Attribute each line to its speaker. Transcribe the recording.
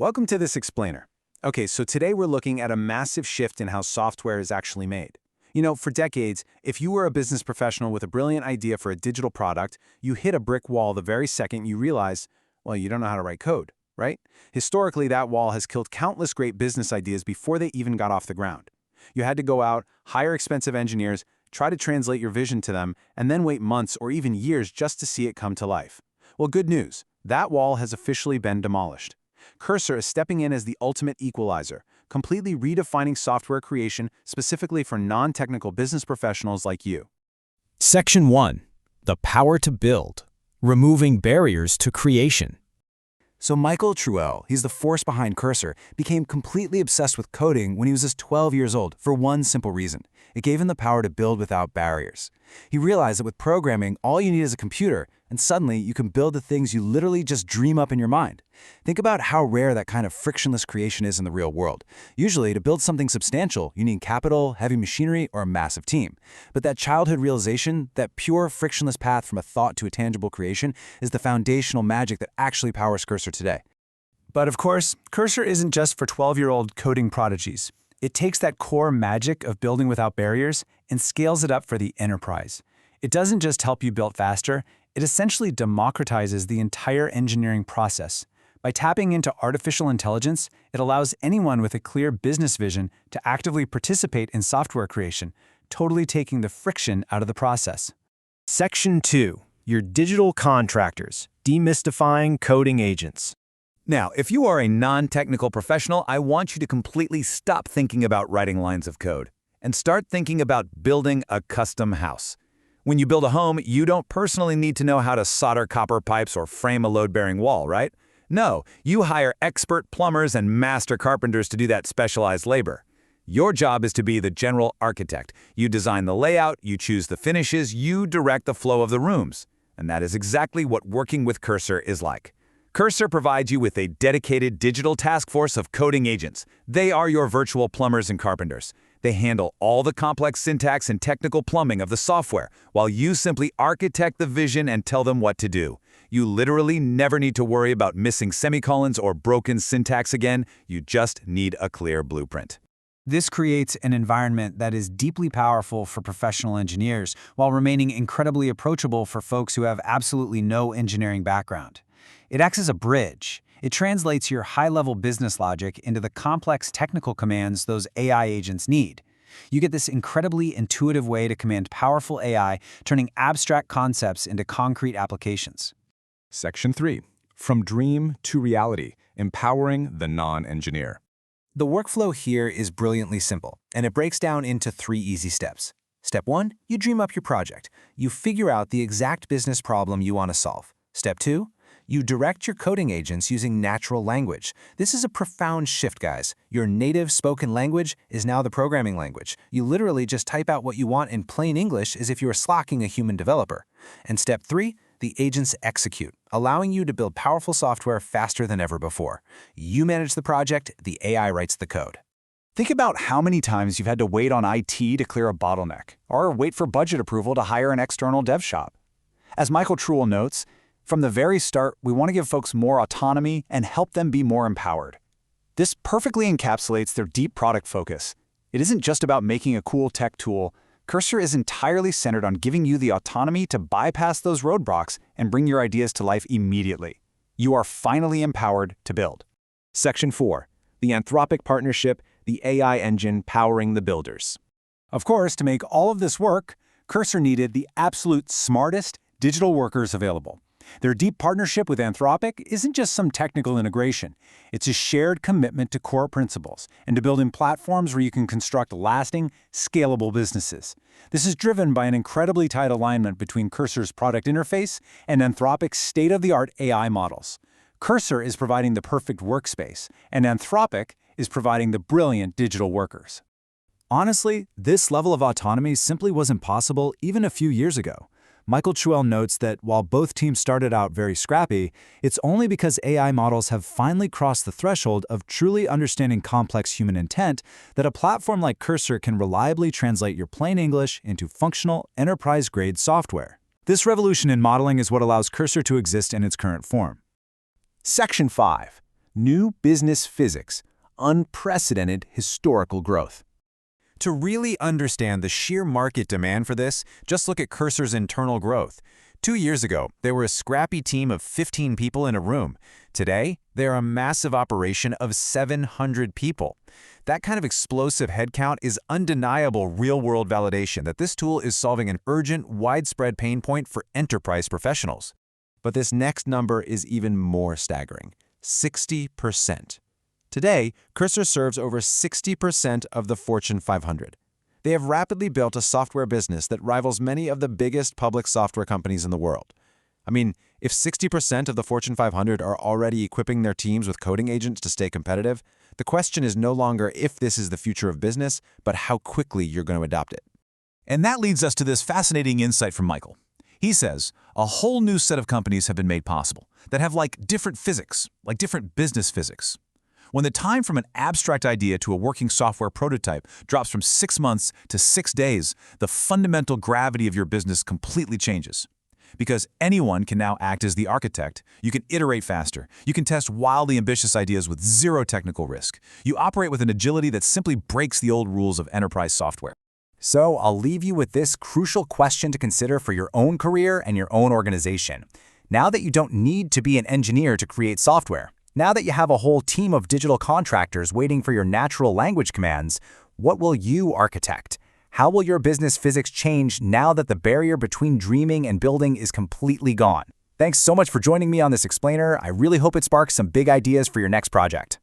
Speaker 1: Welcome to this explainer. Okay, so today we're looking at a massive shift in how software is actually made. For decades, if you were a business professional with a brilliant idea for a digital product, you hit a brick wall the very second you realize, well, you don't know how to write code, right? Historically, that wall has killed countless great business ideas before they even got off the ground. You had to go out, hire expensive engineers, try to translate your vision to them, and then wait months or even years just to see it come to life. Well, good news. That wall has officially been demolished. Cursor is stepping in as the ultimate equalizer, completely redefining software creation specifically for non-technical business professionals like you.
Speaker 2: Section 1. The power to build. Removing barriers to creation.
Speaker 3: So Michael Truell, he's the force behind Cursor, became completely obsessed with coding when he was just 12 years old for one simple reason. It gave him the power to build without barriers. He realized that with programming, all you need is a computer, and suddenly you can build the things you literally just dream up in your mind. Think about how rare that kind of frictionless creation is in the real world. Usually, to build something substantial, you need capital, heavy machinery, or a massive team. But that childhood realization, that pure frictionless path from a thought to a tangible creation, is the foundational magic that actually powers Cursor today.
Speaker 1: But of course, Cursor isn't just for 12-year-old coding prodigies. It takes that core magic of building without barriers and scales it up for the enterprise. It doesn't just help you build faster, it essentially democratizes the entire engineering process. By tapping into artificial intelligence, it allows anyone with a clear business vision to actively participate in software creation, totally taking the friction out of the process.
Speaker 2: Section 2. Your digital contractors. Demystifying coding agents.
Speaker 4: Now, if you are a non-technical professional, I want you to completely stop thinking about writing lines of code and start thinking about building a custom house. When you build a home, you don't personally need to know how to solder copper pipes or frame a load-bearing wall, right? No, you hire expert plumbers and master carpenters to do that specialized labor. Your job is to be the general architect. You design the layout, you choose the finishes, you direct the flow of the rooms. And that is exactly what working with Cursor is like. Cursor provides you with a dedicated digital task force of coding agents. They are your virtual plumbers and carpenters. They handle all the complex syntax and technical plumbing of the software, while you simply architect the vision and tell them what to do. You literally never need to worry about missing semicolons or broken syntax again. You just need a clear blueprint.
Speaker 1: This creates an environment that is deeply powerful for professional engineers, while remaining incredibly approachable for folks who have absolutely no engineering background. It acts as a bridge. It translates your high-level business logic into the complex technical commands those AI agents need. You get this incredibly intuitive way to command powerful AI, turning abstract concepts into concrete applications.
Speaker 5: Section 3. From dream to reality, empowering the non-engineer.
Speaker 3: The workflow here is brilliantly simple, and it breaks down into 3 easy steps. Step 1, you dream up your project. You figure out the exact business problem you want to solve. Step 2, you direct your coding agents using natural language. This is a profound shift, guys. Your native spoken language is now the programming language. You literally just type out what you want in plain English as if you were slacking a human developer. And step 3, the agents execute, allowing you to build powerful software faster than ever before. You manage the project, the AI writes the code.
Speaker 4: Think about how many times you've had to wait on IT to clear a bottleneck, or wait for budget approval to hire an external dev shop. As Michael Truell notes, from the very start, we want to give folks more autonomy and help them be more empowered. This perfectly encapsulates their deep product focus. It isn't just about making a cool tech tool. Cursor is entirely centered on giving you the autonomy to bypass those roadblocks and bring your ideas to life immediately. You are finally empowered to build.
Speaker 5: Section 4. The Anthropic partnership, the AI engine powering the builders.
Speaker 1: Of course, to make all of this work, Cursor needed the absolute smartest digital workers available. Their deep partnership with Anthropic isn't just some technical integration. It's a shared commitment to core principles and to building platforms where you can construct lasting, scalable businesses. This is driven by an incredibly tight alignment between Cursor's product interface and Anthropic's state-of-the-art AI models. Cursor is providing the perfect workspace, and Anthropic is providing the brilliant digital workers.
Speaker 3: Honestly, this level of autonomy simply wasn't possible even a few years ago. Michael Truell notes that while both teams started out very scrappy, it's only because AI models have finally crossed the threshold of truly understanding complex human intent that a platform like Cursor can reliably translate your plain English into functional, enterprise-grade software. This revolution in modeling is what allows Cursor to exist in its current form.
Speaker 4: Section 5.
Speaker 3: New business physics, unprecedented historical growth.
Speaker 1: To really understand the sheer market demand for this, just look at Cursor's internal growth. 2 years ago, they were a scrappy team of 15 people in a room. Today, they are a massive operation of 700 people. That kind of explosive headcount is undeniable real-world validation that this tool is solving an urgent, widespread pain point for enterprise professionals. But this next number is even more staggering: 60%. Today, Cursor serves over 60% of the Fortune 500. They have rapidly built a software business that rivals many of the biggest public software companies in the world. I mean, if 60% of the Fortune 500 are already equipping their teams with coding agents to stay competitive, the question is no longer if this is the future of business, but how quickly you're going to adopt it.
Speaker 4: And that leads us to this fascinating insight from Michael. He says, a whole new set of companies have been made possible that have different physics, like different business physics. When the time from an abstract idea to a working software prototype drops from 6 months to 6 days, the fundamental gravity of your business completely changes. Because anyone can now act as the architect, you can iterate faster, you can test wildly ambitious ideas with zero technical risk. You operate with an agility that simply breaks the old rules of enterprise software.
Speaker 3: So I'll leave you with this crucial question to consider for your own career and your own organization. Now that you don't need to be an engineer to create software, now that you have a whole team of digital contractors waiting for your natural language commands, what will you architect? How will your business physics change now that the barrier between dreaming and building is completely gone? Thanks so much for joining me on this explainer. I really hope it sparks some big ideas for your next project.